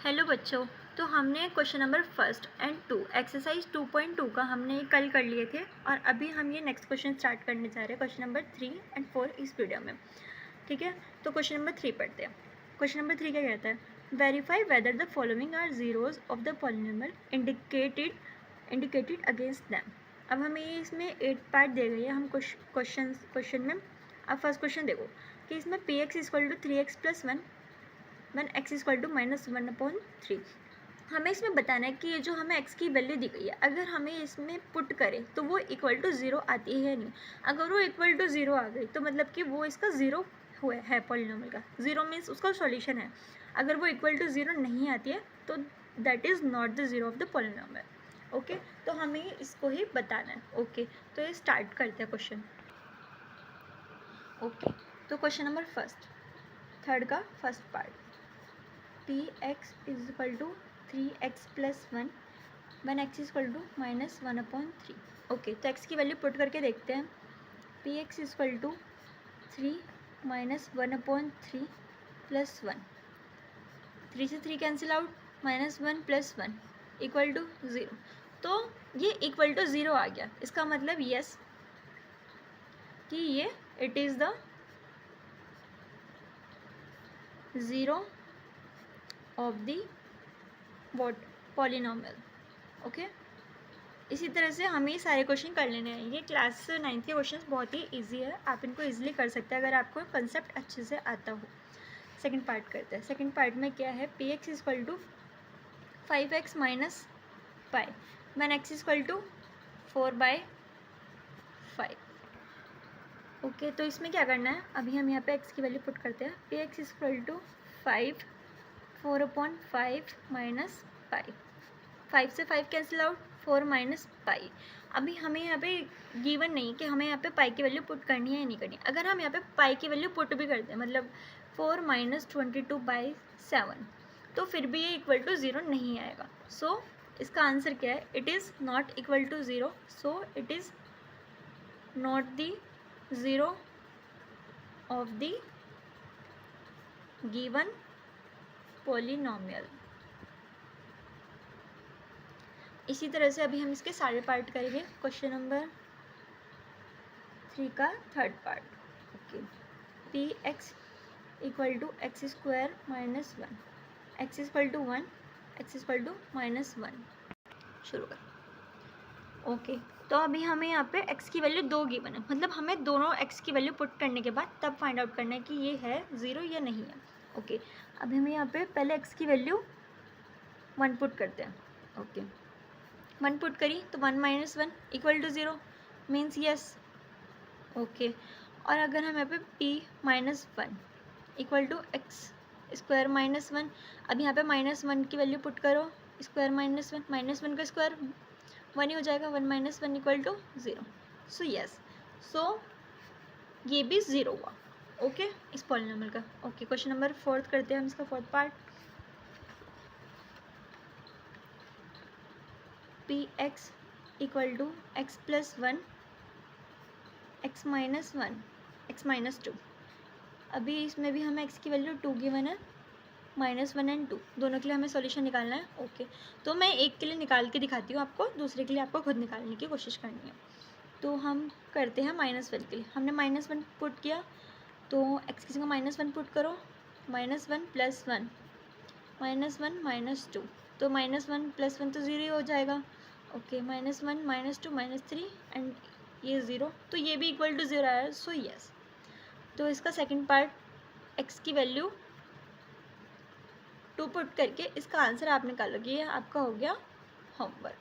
Hello बच्चों, तो हमने question number first and 2 exercise 2.2 का हमने कल कर लिए थे और अभी हम ये नेक्स्ट क्वेश्चन स्टार्ट करने जा रहे हैं क्वेश्चन नंबर 3 एंड 4 इस वीडियो में। ठीक है, तो क्वेश्चन नंबर 3 पढ़ते हैं। क्वेश्चन नंबर 3 क्या कहता है? Verify whether the following are zeros of the polynomial indicated against them. अब हमें ये इसमें 8 पार्ट दे गई है हम क्वेश्चन में। अब फर्स्ट क्वेश्चन देखो कि इसमें p x equal to 3x + 1 when x equal to -1/3। हमें इसमें बताना है कि ये जो हमें x की वैल्यू दी गई है, अगर हमें इसमें पुट करें तो वो इक्वल टू 0 आती है या नहीं। अगर वो इक्वल टू 0 आ गई तो मतलब कि वो इसका 0 हुआ है पॉलिनोमियल का। 0 मीन्स उसका सॉल्यूशन है। अगर वो इक्वल टू 0 नहीं आती है तो that is not the 0 of the polynomial. Okay, तो हमें इसको ही बताना है। ओके, तो ये स्टार्ट करते हैं क्वेश्चन। ओके, तो क्वेश्चन नंबर फर्स्ट, थर्ड का first part, p x is equal to 3x + 1 when x is equal to -1/3। Okay, तो x की वैल्यू पुट करके देखते हैं। P x is equal to 3 - 1/3 + 1, 3 से 3 कैंसिल आउट, -1 + 1 इक्वल टू 0। तो ये इक्वल टू 0 आ गया, इसका मतलब यस कि ये it is the 0 of the what polynomial. Okay, इसी तरह से हमें सारे क्वेश्चन कर लेने हैं। ये क्लास 9th के क्वेश्चन बहुत ही इजी है, आप इनको इजीली कर सकते हैं अगर आपको कंसेप्ट अच्छे से आता हो। सेकंड पार्ट करते हैं। सेकंड पार्ट में क्या है? P x equal to 5x - pi when x equal to 4/5। Okay, तो इसमें क्या करना है? अभी हम यहाँ पे x की वैल्यू पुट करते हैं। P x equal to 5 4/5 minus pi, 5 से 5 कैंसिल आउट, 4 - पाई। अभी हमें यहाँ पे गिवन नहीं कि हमें यहाँ पे पाई की वैल्यू पुट करनी है या नहीं करनी। अगर हम यहाँ पे पाई की वैल्यू पुट भी करते हैं, मतलब 4 - 22/7, तो फिर भी ये इक्वल टू 0 नहीं आएगा। सो इसका आंसर क्या है? It is not equal to 0। So it is not the 0 of the given polynomial. इसी तरह से अभी हम इसके सारे पार्ट करेंगे। क्वेश्चन नंबर 3 का third part. Okay, p x equal to x² - 1 x equal to 1 x equal to -1। शुरू कर। ओके, तो अभी हमें यहाँ पे x की वैल्यू 2 गिवन है, मतलब हमें दोनों x की वैल्यू पुट करने के बाद तब फाइंड आउट करना है कि ये है 0 या नहीं है। ओके, अभी हमें यहाँ पे पहले x की वैल्यू 1 पुट करते हैं। ओके, 1 पुट करी तो 1 - 1 equal to 0 means yes. Okay, और अगर हम यहाँ पे p - 1 इक्वल टू x² - 1, अब यहाँ पे -1 की वैल्यू पुट करो, स्क्वायर -1 का स्क्वायर 1 ही हो जाएगा, 1 - 1 इक्वल टू 0। सो यस, सो ये भी 0 हुआ। ओके, इस पॉलिनोमियल का। ओके, क्वेश्चन नंबर 4 करते हैं हम इसका fourth part. P x equal to x + 1 x - 1 x - 2। अभी इसमें भी हमें x की वैल्यू 2 गिवन है, -1 एंड 2 दोनों के लिए हमें सॉल्यूशन निकालना है। ओके, तो मैं एक के लिए निकाल के दिखाती हूँ आपको, दूसरे के लिए आपको खुद निकालने की कोशिश करनी है। तो हम करते हैं -1 के लिए। हमने -1 पुट किया तो x की जगह -1 पुट करो, -1 + 1 -1 - 2, तो -1 + 1 तो 0 ही हो जाएगा। ओके, -1 - 2 -3 एंड ये 0, तो ये भी इक्वल टू 0 आया। सो यस, तो इसका सेकंड पार्ट x की वैल्यू 2 पुट करके इसका आंसर आप निकालोगे। ये आपका हो गया होमवर्क।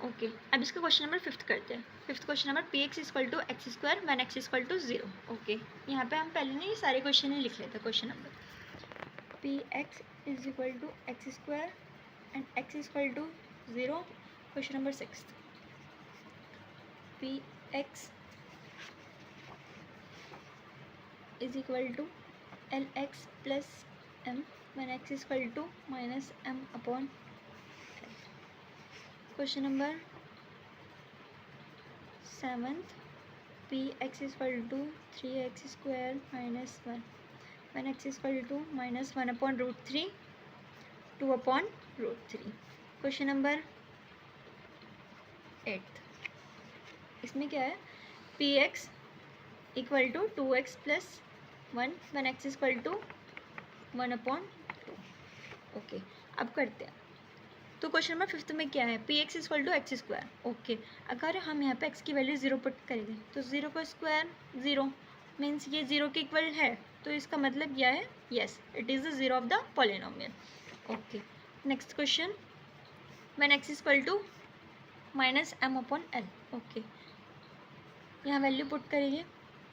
ओके, अब इसका क्वेश्चन नंबर 5 करते हैं। Fifth question number p x equal to x² when x equal to 0। Okay, यहाँ पे हम पहले ना ये सारे क्वेश्चन ही लिख लेते हैं। Question number p x is equal to x² and x equal to 0। Question number 6, p x is equal to LX + M when x is equal to -m/l। Question number 7, p x is equal to 3x² - 1 when x is equal to -1/√3। 2/√3। Question number 8, इसमें क्या है, px equal to 2x plus 1 when x equal to 1/2। Okay, अब करते हैं। तो question number 5 में क्या है, px equal to x square. Okay, अगर हम यहाँ पे x की वैल्यू 0 पुट करेंगे तो 0 का स्क्वायर 0 मीन्स ये 0 के इक्वल है, तो इसका मतलब क्या है, yes it is the 0 of the polynomial. Okay, next question, when x equal to -m/l। Okay, यहाँ वैल्यू पुट करेंगे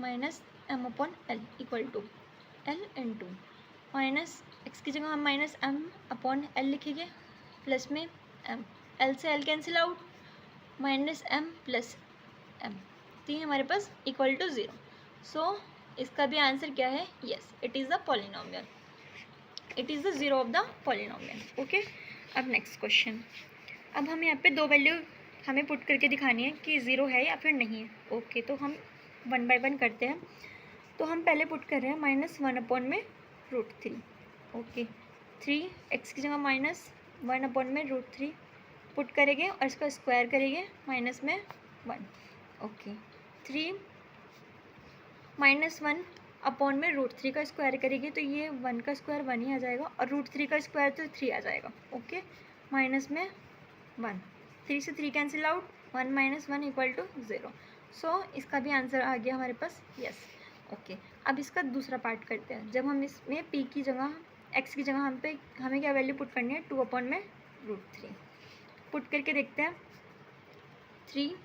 -m/l equal to l into minus x की जगह हम -m/l लिखेंगे, प्लस में m, l से l cancel out, -m plus m, तो ये हमारे पास इक्वल टू 0। सो इसका भी आंसर क्या है, yes it is the polynomial, it is the 0 of the polynomial. Okay, अब नेक्स्ट क्वेश्चन, अब हम यहाँ पे दो वैल्यू हमें पुट करके दिखानी है कि 0 है या फिर नहीं है। ओके, तो हम 1 बाय 1 करते हैं। तो हम पहले पुट कर रहे हैं -1/√3। ओके, 3 x की जगह -1/√3 पुट करेंगे और इसका स्क्वायर करेंगे माइनस में 1। ओके, 3 -1/√3 का स्क्वायर करेंगे तो ये 1 का स्क्वायर 1 ही आ जाएगा और √3 का स्क्वायर तो 3 आ जाएगा। ओके, माइनस में 1, 3 से 3 कैंसिल आउट, 1 - 1 इक्वल टू 0। सो इसका भी आंसर आ गया हमारे पास, यस। ओके, अब इसका दूसरा पार्ट करते हैं। जब हम इसमें p की जगह x की जगह हमें क्या वैल्यू पुट करनी है, 2/√3 पुट करके देखते हैं। 3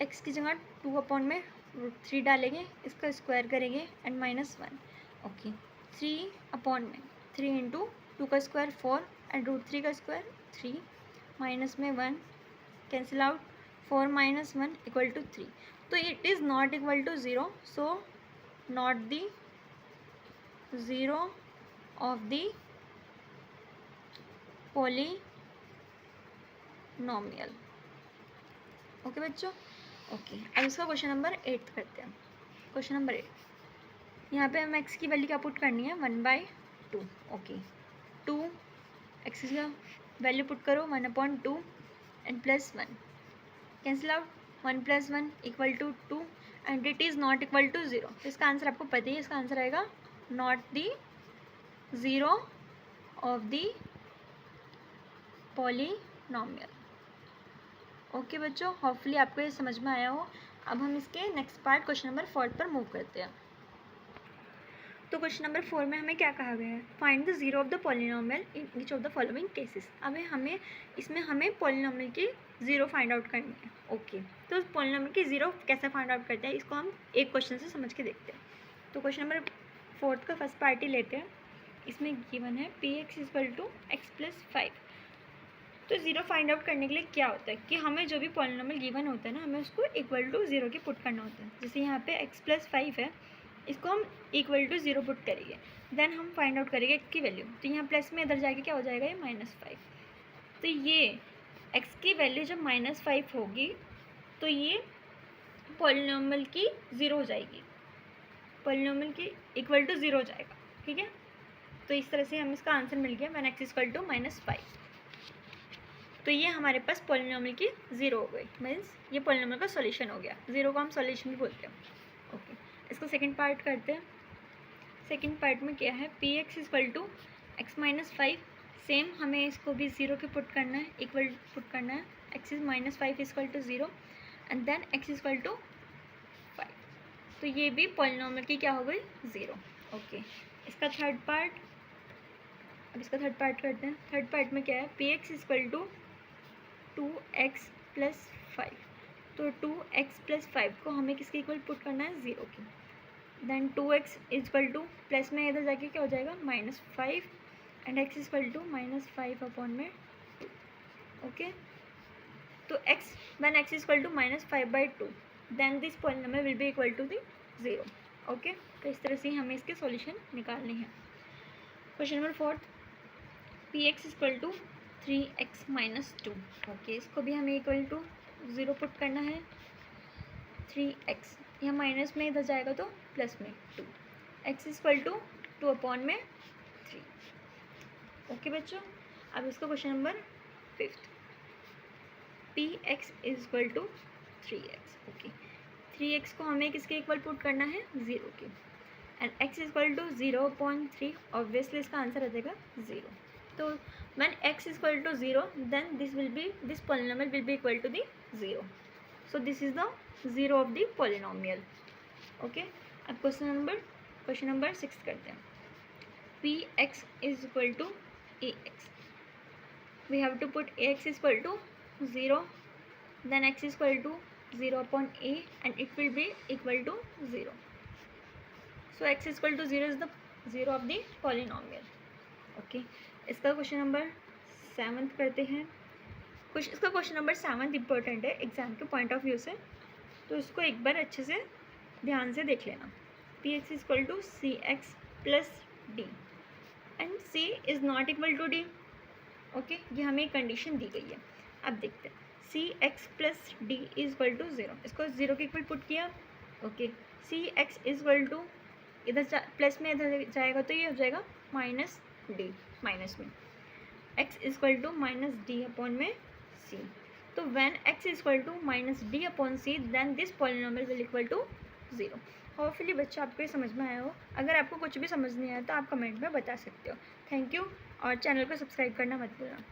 x की जगह 2/√3 डालेंगे, इसका स्क्वायर करेंगे एंड -1। ओके, 3 इंटू 2 का स्क्वायर 4 एंड √3 का स्क्वायर 3, माइनस में 1 कैंसिल आउट, 4 - 1 इक्वल टू 3। तो it is not equal to 0, so not the 0 of the polynomial. Okay बच्चों, ओके, अब इसका क्वेश्चन नंबर 8 करते हैं। क्वेश्चन नंबर 8, यहाँ पे हम x की वैल्यू क्या पुट करनी है, 1/2। ओके, 2 x की वैल्यू पुट करो 1/2 and plus 1 cancel out, 1 + 1 equal to 2 and it is not equal to 0। इसका आंसर आपको पता ही है, इसका आंसर आएगा not the 0 of the polynomial. Okay बच्चों, होपफुली आपको ये समझ में आया हो। अब हम इसके नेक्स्ट पार्ट क्वेश्चन नंबर 4 पर मूव करते हैं। तो क्वेश्चन नंबर 4 में हमें क्या कहा गया है, find the 0 of the polynomial in each of the following cases. अब इसमें हमें पॉलिनोमियल की 0 फाइंड आउट करनी है। ओके, तो उस पॉलिनोमियल की 0 कैसे फाइंड आउट करते हैं, इसको हम एक क्वेश्चन से समझ के देखते हैं। तो क्वेश्चन नंबर 4 का फर्स्ट पार्ट ही लेते हैं। इसमें गिवन है px इक्वल टू x + 5। तो 0 फाइंड आउट करने के लिए क्या होता है कि हमें जो भी पॉलिनोमियल गिवन होता है ना, हमें उसको इक्वल टू 0 के पुट करना होता है। जैसे यहाँ पे x + 5 है, इसको हम इक्वल टू 0 पुट करेंगे, देन हम फाइंड आउट करेंगे x की वैल्यू। तो यहाँ प्लस में इधर जाके क्या हो जाएगा, ये -5। तो ये x की वैल्यू जब -5 होगी तो ये पॉलिनोमियल की 0 हो जाएगी, पॉलिनोमियल की इक्वल टू 0 हो जाएगा। ठीक है, तो इस तरह से हमें इसका आंसर मिल गया व्हेन x इक्वल टू -5। तो ये हमारे पास पॉलिनोमियल की 0 हो गई, मीन्स ये पॉलिनोमियल का सॉल्यूशन हो गया। 0 को हम सॉल्यूशन भी बोलते हैं। ओके, इसको सेकंड पार्ट करते हैं। सेकंड पार्ट में क्या है, px equal to x - 5। Same हमें इसको भी 0 के पुट करना है, इक्वल पुट करना है, x - 5 equal to 0 and then x equal to 5। तो ये भी पॉलिनोमियल की क्या हो गई, 0। ओके, इसका थर्ड पार्ट, अब इसका थर्ड पार्ट करते हैं। थर्ड पार्ट में क्या है, px इक्वल टू 2x + 5। तो 2x + 5 को हमें किसके इक्वल पुट करना है, 0 की। Then 2x equal two plus में इधर जाके क्या हो जाएगा, -5 and x equal to -5/2। Okay, तो when x equal to -5/2 then this polynomial will be equal to the 0। Okay, तो इस तरह से हमें इसके सॉल्यूशन निकालने हैं। Question number 4, px equal to 3x - 2। Okay, इसको भी हमें इक्वल टू 0 पुट करना है। 3x यहाँ माइनस में इधर जाएगा तो प्लस में 2, x equal to 2/3। Okay, okay बच्चों, अब इसका question number 5, px is equal to 3x। Okay, 3x को हमें किसके इक्वल पुट करना है, 0 के, and x is equal to 0.3, obviously इसका आंसर आ जाएगा 0। तो when x is equal to 0 then this polynomial will be equal to the 0। So this is the 0 of the polynomial. Okay, अब क्वेश्चन नंबर 6 करते हैं। px is equal to ax. We have to put ax is equal to 0, then x is equal to 0 upon a, and it will be equal to 0. So x is equal to 0 is the 0 of the polynomial. Okay, इसका question number 7 करते हैं। इसका question number 7 important है exam के point of view से, तो इसको एक बार अच्छे से ध्यान से देख लेना। px is equal to cx plus d and c is not equal to d। Okay, ये हमें कंडीशन दी गई है। अब देखते हैं, c x plus d is equal to 0, इसको 0 के इक्वल पुट किया। Okay, c x is equal to, इधर प्लस में इधर जाएगा तो ये हो जाएगा माइनस डी, माइनस में x is equal to minus d upon में सी। तो when x is equal to minus d upon c then this polynomial will equal to 0। Hopefully बच्चा आपको ये समझ में आया हो। अगर आपको कुछ भी समझ नहीं आया तो आप कमेंट में बता सकते हो। थैंक यू, और चैनल को सब्सक्राइब करना मत भूलना।